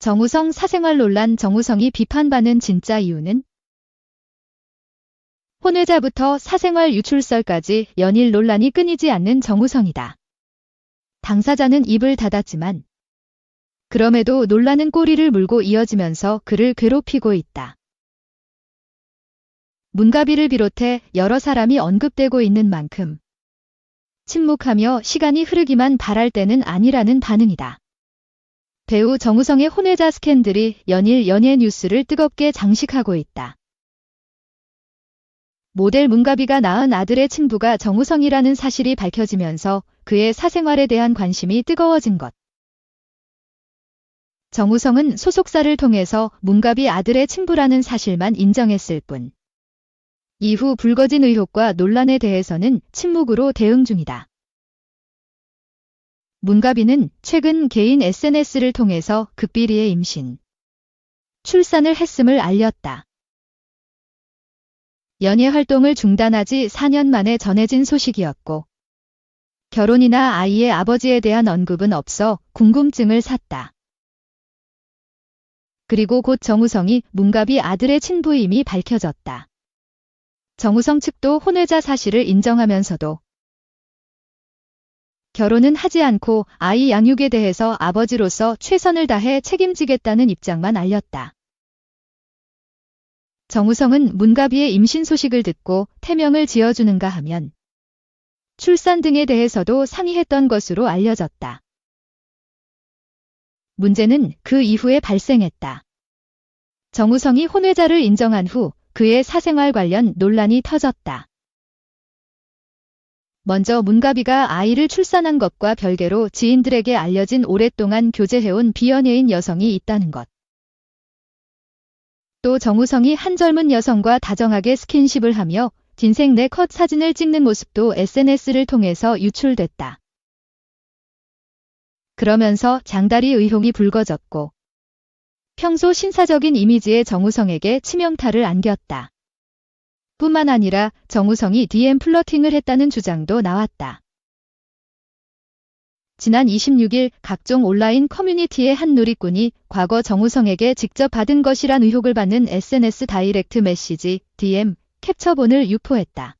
정우성 사생활 논란. 정우성이 비판받는 진짜 이유는? 혼외자부터 사생활 유출설까지 연일 논란이 끊이지 않는 정우성이다. 당사자는 입을 닫았지만 그럼에도 논란은 꼬리를 물고 이어지면서 그를 괴롭히고 있다. 문가비를 비롯해 여러 사람이 언급되고 있는 만큼 침묵하며 시간이 흐르기만 바랄 때는 아니라는 반응이다. 배우 정우성의 혼외자 스캔들이 연일 연예 뉴스를 뜨겁게 장식하고 있다. 모델 문가비가 낳은 아들의 친부가 정우성이라는 사실이 밝혀지면서 그의 사생활에 대한 관심이 뜨거워진 것. 정우성은 소속사를 통해서 문가비 아들의 친부라는 사실만 인정했을 뿐. 이후 불거진 의혹과 논란에 대해서는 침묵으로 대응 중이다. 문가비는 최근 개인 SNS를 통해서 극비리의 임신, 출산을 했음을 알렸다. 연예 활동을 중단한 지 4년 만에 전해진 소식이었고 결혼이나 아이의 아버지에 대한 언급은 없어 궁금증을 샀다. 그리고 곧 정우성이 문가비 아들의 친부임이 밝혀졌다. 정우성 측도 혼외자 사실을 인정하면서도 결혼은 하지 않고 아이 양육에 대해서 아버지로서 최선을 다해 책임지겠다는 입장만 알렸다. 정우성은 문가비의 임신 소식을 듣고 태명을 지어주는가 하면 출산 등에 대해서도 상의했던 것으로 알려졌다. 문제는 그 이후에 발생했다. 정우성이 혼외자를 인정한 후 그의 사생활 관련 논란이 터졌다. 먼저 문가비가 아이를 출산한 것과 별개로 지인들에게 알려진 오랫동안 교제해온 비연예인 여성이 있다는 것. 또 정우성이 한 젊은 여성과 다정하게 스킨십을 하며 딘생 네컷 사진을 찍는 모습도 SNS를 통해서 유출됐다. 그러면서 장다리 의혹이 불거졌고 평소 신사적인 이미지의 정우성에게 치명타를 안겼다. 뿐만 아니라 정우성이 DM 플러팅을 했다는 주장도 나왔다. 지난 26일 각종 온라인 커뮤니티의 한 누리꾼이 과거 정우성에게 직접 받은 것이란 의혹을 받는 SNS 다이렉트 메시지, DM, 캡처본을 유포했다.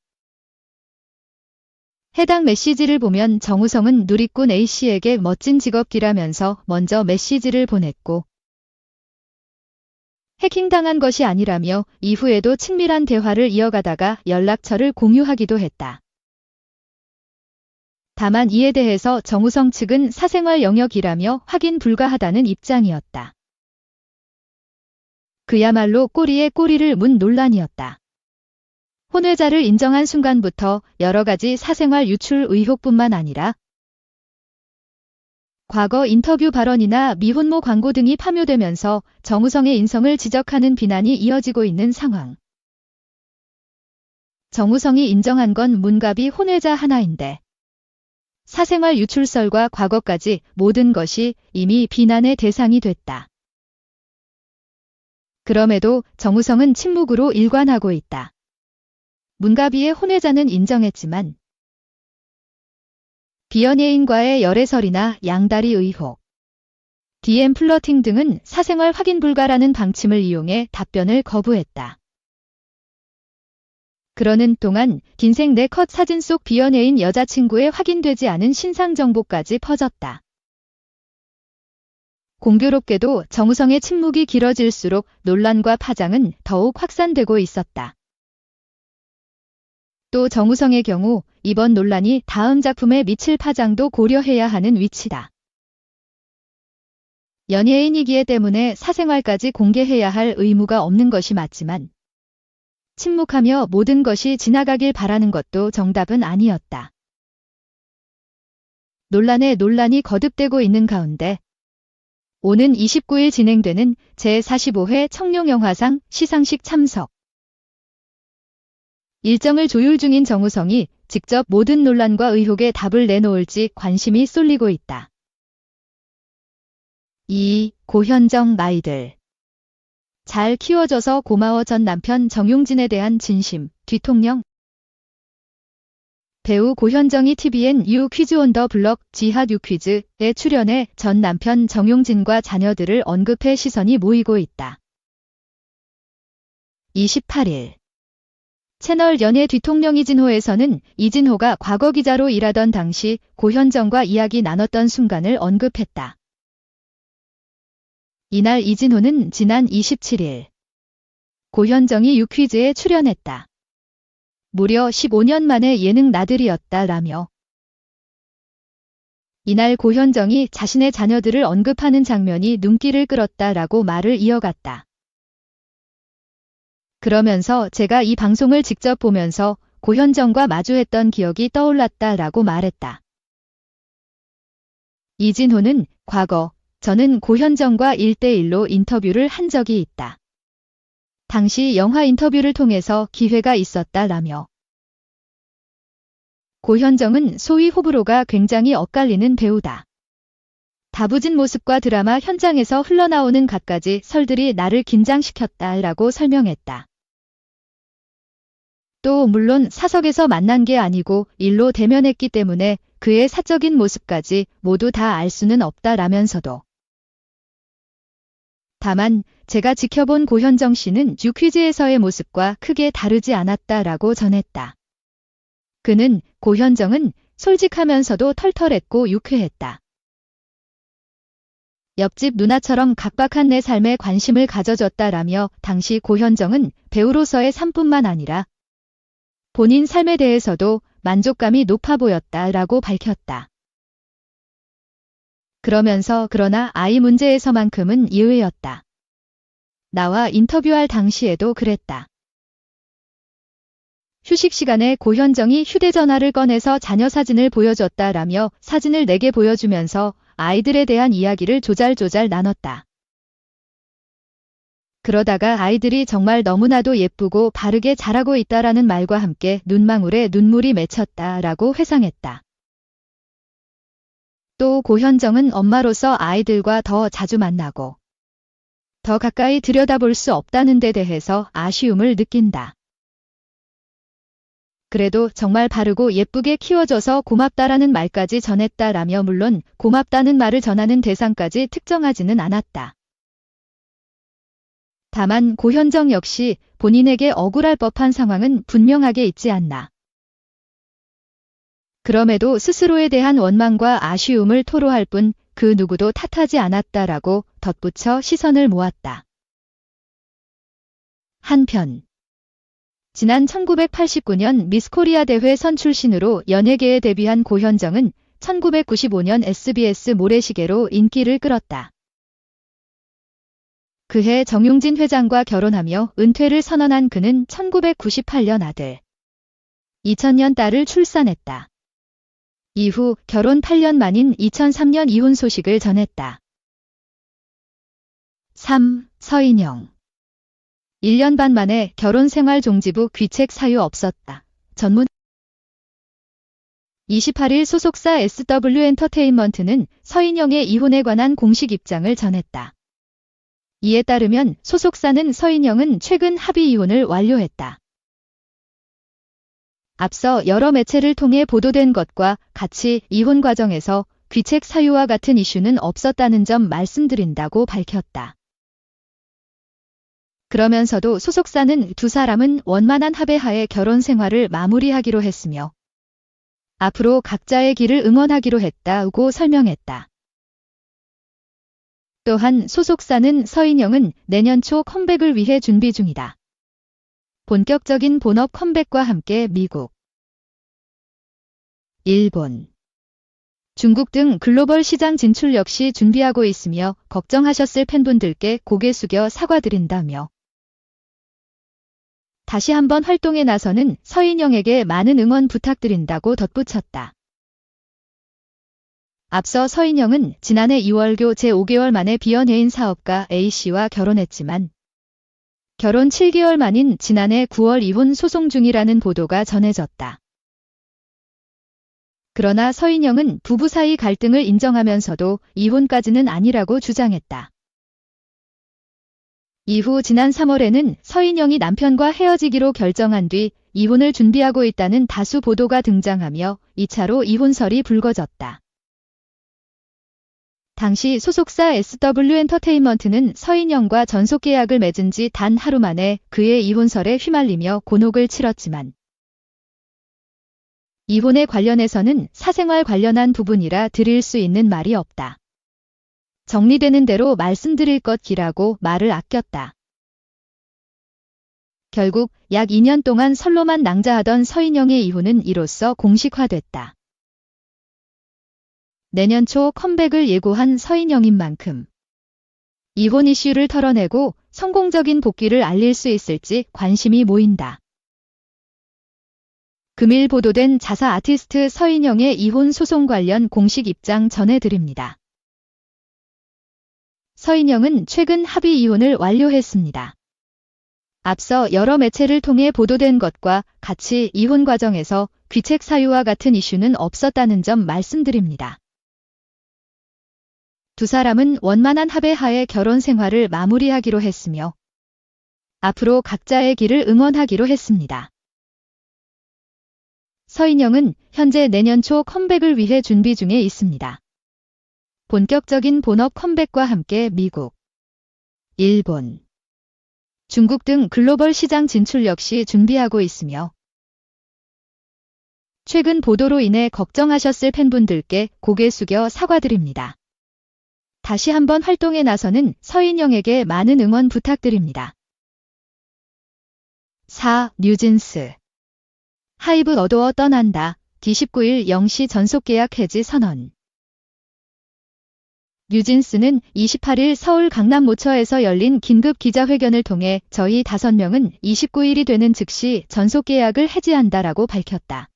해당 메시지를 보면 정우성은 누리꾼 A씨에게 멋진 직업기라면서 먼저 메시지를 보냈고 해킹당한 것이 아니라며 이후에도 친밀한 대화를 이어가다가 연락처를 공유하기도 했다. 다만 이에 대해서 정우성 측은 사생활 영역이라며 확인 불가하다는 입장이었다. 그야말로 꼬리에 꼬리를 문 논란이었다. 혼외자를 인정한 순간부터 여러 가지 사생활 유출 의혹뿐만 아니라 과거 인터뷰 발언이나 미혼모 광고 등이 파묘되면서 정우성의 인성을 지적하는 비난이 이어지고 있는 상황. 정우성이 인정한 건 문가비 혼외자 하나인데 사생활 유출설과 과거까지 모든 것이 이미 비난의 대상이 됐다. 그럼에도 정우성은 침묵으로 일관하고 있다. 문가비의 혼외자는 인정했지만 비연예인과의 열애설이나 양다리 의혹, DM 플러팅 등은 사생활 확인 불가라는 방침을 이용해 답변을 거부했다. 그러는 동안 딘생 네컷 사진 속 비연예인 여자친구의 확인되지 않은 신상 정보까지 퍼졌다. 공교롭게도 정우성의 침묵이 길어질수록 논란과 파장은 더욱 확산되고 있었다. 또 정우성의 경우 이번 논란이 다음 작품에 미칠 파장도 고려해야 하는 위치다. 연예인이기에 때문에 사생활까지 공개해야 할 의무가 없는 것이 맞지만 침묵하며 모든 것이 지나가길 바라는 것도 정답은 아니었다. 논란에 논란이 거듭되고 있는 가운데 오는 29일 진행되는 제45회 청룡영화상 시상식 참석 일정을 조율 중인 정우성이 직접 모든 논란과 의혹에 답을 내놓을지 관심이 쏠리고 있다. 2. 고현정 마이들 잘 키워줘서 고마워. 전 남편 정용진에 대한 진심, 뒤통령. 배우 고현정이 TVN 유 퀴즈 온 더 블럭 지하 유 퀴즈에 출연해 전 남편 정용진과 자녀들을 언급해 시선이 모이고 있다. 28일 채널 연예 뒤통령 이진호에서는 이진호가 과거 기자로 일하던 당시 고현정과 이야기 나눴던 순간을 언급했다. 이날 이진호는 지난 27일 고현정이 유퀴즈에 출연했다. 무려 15년 만에 예능 나들이였다라며 이날 고현정이 자신의 자녀들을 언급하는 장면이 눈길을 끌었다라고 말을 이어갔다. 그러면서 제가 이 방송을 직접 보면서 고현정과 마주했던 기억이 떠올랐다라고 말했다. 이진호는 과거 저는 고현정과 1대1로 인터뷰를 한 적이 있다. 당시 영화 인터뷰를 통해서 기회가 있었다라며 고현정은 소위 호불호가 굉장히 엇갈리는 배우다. 다부진 모습과 드라마 현장에서 흘러나오는 갖가지 설들이 나를 긴장시켰다라고 설명했다. 또 물론 사석에서 만난 게 아니고 일로 대면했기 때문에 그의 사적인 모습까지 모두 다 알 수는 없다라면서도 다만 제가 지켜본 고현정 씨는 유퀴즈에서의 모습과 크게 다르지 않았다라고 전했다. 그는 고현정은 솔직하면서도 털털했고 유쾌했다. 옆집 누나처럼 각박한 내 삶에 관심을 가져줬다라며 당시 고현정은 배우로서의 삶뿐만 아니라 본인 삶에 대해서도 만족감이 높아 보였다라고 밝혔다. 그러면서 그러나 아이 문제에서만큼은 예외였다. 나와 인터뷰할 당시에도 그랬다. 휴식 시간에 고현정이 휴대전화를 꺼내서 자녀 사진을 보여줬다라며 사진을 내게 보여주면서 아이들에 대한 이야기를 조잘조잘 나눴다. 그러다가 아이들이 정말 너무나도 예쁘고 바르게 자라고 있다라는 말과 함께 눈망울에 눈물이 맺혔다라고 회상했다. 또 고현정은 엄마로서 아이들과 더 자주 만나고 더 가까이 들여다볼 수 없다는 데 대해서 아쉬움을 느낀다. 그래도 정말 바르고 예쁘게 키워줘서 고맙다라는 말까지 전했다라며 물론 고맙다는 말을 전하는 대상까지 특정하지는 않았다. 다만 고현정 역시 본인에게 억울할 법한 상황은 분명하게 있지 않나. 그럼에도 스스로에 대한 원망과 아쉬움을 토로할 뿐 그 누구도 탓하지 않았다라고 덧붙여 시선을 모았다. 한편 지난 1989년 미스코리아 대회 선 출신으로 연예계에 데뷔한 고현정은 1995년 SBS 모래시계로 인기를 끌었다. 그해 정용진 회장과 결혼하며 은퇴를 선언한 그는 1998년 아들, 2000년 딸을 출산했다. 이후 결혼 8년 만인 2003년 이혼 소식을 전했다. 3. 서인영 1년 반 만에 결혼 생활 종지부 귀책 사유 없었다. 전문 28일 소속사 SW엔터테인먼트는 서인영의 이혼에 관한 공식 입장을 전했다. 이에 따르면 소속사는 서인영은 최근 합의 이혼을 완료했다. 앞서 여러 매체를 통해 보도된 것과 같이 이혼 과정에서 귀책 사유와 같은 이슈는 없었다는 점 말씀드린다고 밝혔다. 그러면서도 소속사는 두 사람은 원만한 합의하에 결혼 생활을 마무리하기로 했으며 앞으로 각자의 길을 응원하기로 했다고 설명했다. 또한 소속사는 서인영은 내년 초 컴백을 위해 준비 중이다. 본격적인 본업 컴백과 함께 미국, 일본, 중국 등 글로벌 시장 진출 역시 준비하고 있으며 걱정하셨을 팬분들께 고개 숙여 사과드린다며 다시 한번 활동에 나서는 서인영에게 많은 응원 부탁드린다고 덧붙였다. 앞서 서인영은 지난해 2월교 제5개월 만에 비연예인 사업가 A씨와 결혼했지만 결혼 7개월 만인 지난해 9월 이혼 소송 중이라는 보도가 전해졌다. 그러나 서인영은 부부 사이 갈등을 인정하면서도 이혼까지는 아니라고 주장했다. 이후 지난 3월에는 서인영이 남편과 헤어지기로 결정한 뒤 이혼을 준비하고 있다는 다수 보도가 등장하며 2차로 이혼설이 불거졌다. 당시 소속사 SW엔터테인먼트는 서인영과 전속계약을 맺은 지 단 하루 만에 그의 이혼설에 휘말리며 곤혹을 치렀지만 이혼에 관련해서는 사생활 관련한 부분이라 드릴 수 있는 말이 없다. 정리되는 대로 말씀드릴 것이라고 말을 아꼈다. 결국 약 2년 동안 설로만 낭자하던 서인영의 이혼은 이로써 공식화됐다. 내년 초 컴백을 예고한 서인영인 만큼 이혼 이슈를 털어내고 성공적인 복귀를 알릴 수 있을지 관심이 모인다. 금일 보도된 자사 아티스트 서인영의 이혼 소송 관련 공식 입장 전해드립니다. 서인영은 최근 합의 이혼을 완료했습니다. 앞서 여러 매체를 통해 보도된 것과 같이 이혼 과정에서 귀책 사유와 같은 이슈는 없었다는 점 말씀드립니다. 두 사람은 원만한 합의하에 결혼 생활을 마무리하기로 했으며 앞으로 각자의 길을 응원하기로 했습니다. 서인영은 현재 내년 초 컴백을 위해 준비 중에 있습니다. 본격적인 본업 컴백과 함께 미국, 일본, 중국 등 글로벌 시장 진출 역시 준비하고 있으며 최근 보도로 인해 걱정하셨을 팬분들께 고개 숙여 사과드립니다. 다시 한번 활동에 나서는 서인영에게 많은 응원 부탁드립니다. 4. 뉴진스 하이브 어도어 떠난다. D19일 0시 전속계약 해지 선언. 뉴진스는 28일 서울 강남모처에서 열린 긴급 기자회견을 통해 저희 5명은 29일이 되는 즉시 전속계약을 해지한다라고 밝혔다.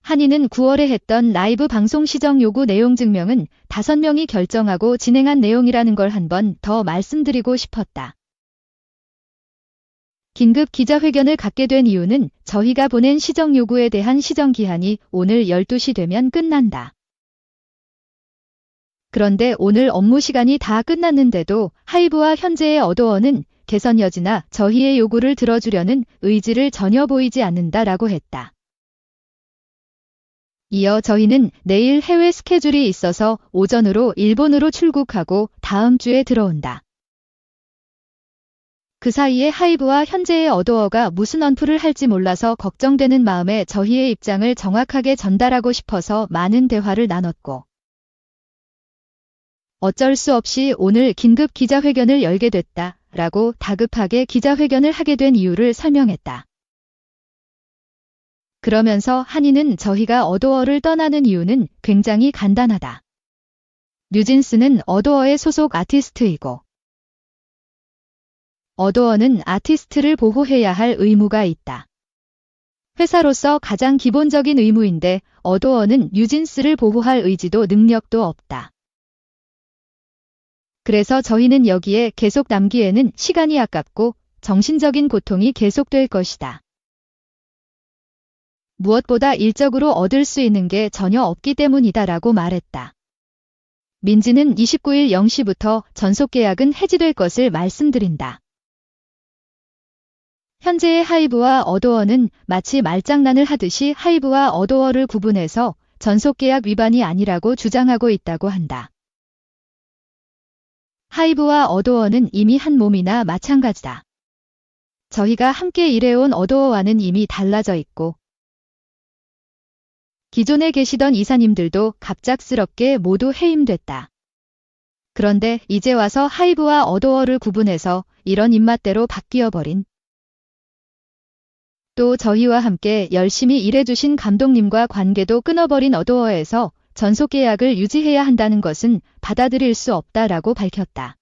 한이는 9월에 했던 라이브 방송 시정 요구 내용 증명은 5명이 결정하고 진행한 내용이라는 걸 한 번 더 말씀드리고 싶었다. 긴급 기자회견을 갖게 된 이유는 저희가 보낸 시정 요구에 대한 시정 기한이 오늘 12시 되면 끝난다. 그런데 오늘 업무 시간이 다 끝났는데도 하이브와 현재의 어도어는 개선 여지나 저희의 요구를 들어주려는 의지를 전혀 보이지 않는다라고 했다. 이어 저희는 내일 해외 스케줄이 있어서 오전으로 일본으로 출국하고 다음 주에 들어온다. 그 사이에 하이브와 현재의 어도어가 무슨 언플을 할지 몰라서 걱정되는 마음에 저희의 입장을 정확하게 전달하고 싶어서 많은 대화를 나눴고 어쩔 수 없이 오늘 긴급 기자회견을 열게 됐다 라고 다급하게 기자회견을 하게 된 이유를 설명했다. 그러면서 한이는 저희가 어도어를 떠나는 이유는 굉장히 간단하다. 뉴진스는 어도어의 소속 아티스트이고 어도어는 아티스트를 보호해야 할 의무가 있다. 회사로서 가장 기본적인 의무인데 어도어는 뉴진스를 보호할 의지도 능력도 없다. 그래서 저희는 여기에 계속 남기에는 시간이 아깝고 정신적인 고통이 계속될 것이다. 무엇보다 일적으로 얻을 수 있는 게 전혀 없기 때문이다라고 말했다. 민지는 29일 0시부터 전속계약은 해지될 것을 말씀드린다. 현재의 하이브와 어도어는 마치 말장난을 하듯이 하이브와 어도어를 구분해서 전속계약 위반이 아니라고 주장하고 있다고 한다. 하이브와 어도어는 이미 한 몸이나 마찬가지다. 저희가 함께 일해온 어도어와는 이미 달라져 있고 기존에 계시던 이사님들도 갑작스럽게 모두 해임됐다. 그런데 이제 와서 하이브와 어도어를 구분해서 이런 입맛대로 바뀌어버린 또 저희와 함께 열심히 일해주신 감독님과 관계도 끊어버린 어도어에서 전속계약을 유지해야 한다는 것은 받아들일 수 없다라고 밝혔다.